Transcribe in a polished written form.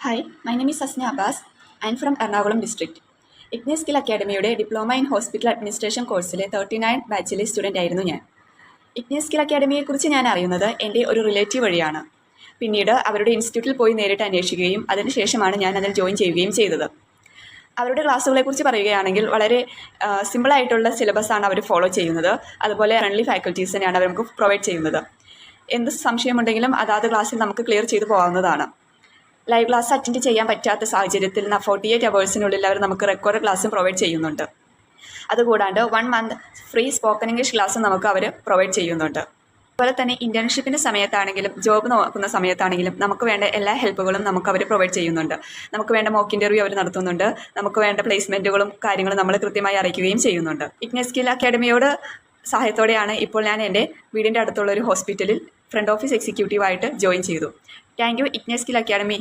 Hi, my name is Sasnya Abbas. I'm from Ernakulam district. Ignis skill അക്കാഡമിയുടെ diploma in hospital administration കോഴ്സിലെ 39 ബാച്ചിലെ student ആയിരുന്നു ഞാൻ. Ignis skill അക്കാഡമിയെക്കുറിച്ച് ഞാൻ അറിയുന്നത് എൻ്റെ ഒരു റിലേറ്റീവ് വഴിയാണ്. പിന്നീട് അവരുടെ ഇൻസ്റ്റിറ്റ്യൂട്ടിൽ പോയി നേരിട്ട് അന്വേഷിക്കുകയും അതിനുശേഷമാണ് ഞാൻ അതിൽ ജോയിൻ ചെയ്യുകയും ചെയ്തത്. അവരുടെ ക്ലാസ്സുകളെക്കുറിച്ച് പറയുകയാണെങ്കിൽ വളരെ സിമ്പിളായിട്ടുള്ള സിലബസാണ് അവർ ഫോളോ ചെയ്യുന്നത്. അതുപോലെ ഫ്രണ്ട്ലി ഫാക്കൽറ്റീസ് തന്നെയാണ് അവർ നമുക്ക് പ്രൊവൈഡ് ചെയ്യുന്നത്. എന്ത് സംശയമുണ്ടെങ്കിലും അതാത് ക്ലാസ്സിൽ നമുക്ക് ക്ലിയർ ചെയ്തു പോകാവുന്നതാണ്. ലൈവ് ക്ലാസ് അറ്റൻഡ് ചെയ്യാൻ പറ്റാത്ത സാഹചര്യത്തിൽ 48 അവേഴ്സിനുള്ളിൽ അവർ നമുക്ക് റെക്കോർഡ് ക്ലാസ്സും പ്രൊവൈഡ് ചെയ്യുന്നുണ്ട്. അതുകൂടാണ്ട് 1 മന്ത് ഫ്രീ സ്പോക്കൺ ഇംഗ്ലീഷ് ക്ലാസ്സും നമുക്ക് അവർ പ്രൊവൈഡ് ചെയ്യുന്നുണ്ട്. അതുപോലെ തന്നെ ഇൻറ്റേൺഷിപ്പിൻ്റെ സമയത്താണെങ്കിലും ജോബ് നോക്കുന്ന സമയത്താണെങ്കിലും നമുക്ക് വേണ്ട എല്ലാ ഹെൽപ്പുകളും നമുക്ക് അവർ പ്രൊവൈഡ് ചെയ്യുന്നുണ്ട്. നമുക്ക് വേണ്ട മോക്ക് ഇൻ്റർവ്യൂ അവർ നടത്തുന്നുണ്ട്. നമുക്ക് വേണ്ട പ്ലേസ്മെൻറ്റുകളും കാര്യങ്ങളും നമ്മൾ കൃത്യമായി അറിയിക്കുകയും ചെയ്യുന്നുണ്ട്. ഇഗ്നിസ് സ്കിൽ അക്കാഡമിയോട് സഹായത്തോടെയാണ് ഇപ്പോൾ ഞാൻ എൻ്റെ വീടിൻ്റെ അടുത്തുള്ള ഒരു ഹോസ്പിറ്റലിൽ ഫ്രണ്ട് ഓഫീസ് എക്സിക്യൂട്ടീവായിട്ട് ജോയിൻ ചെയ്തു. Thank you Ignis skill academy.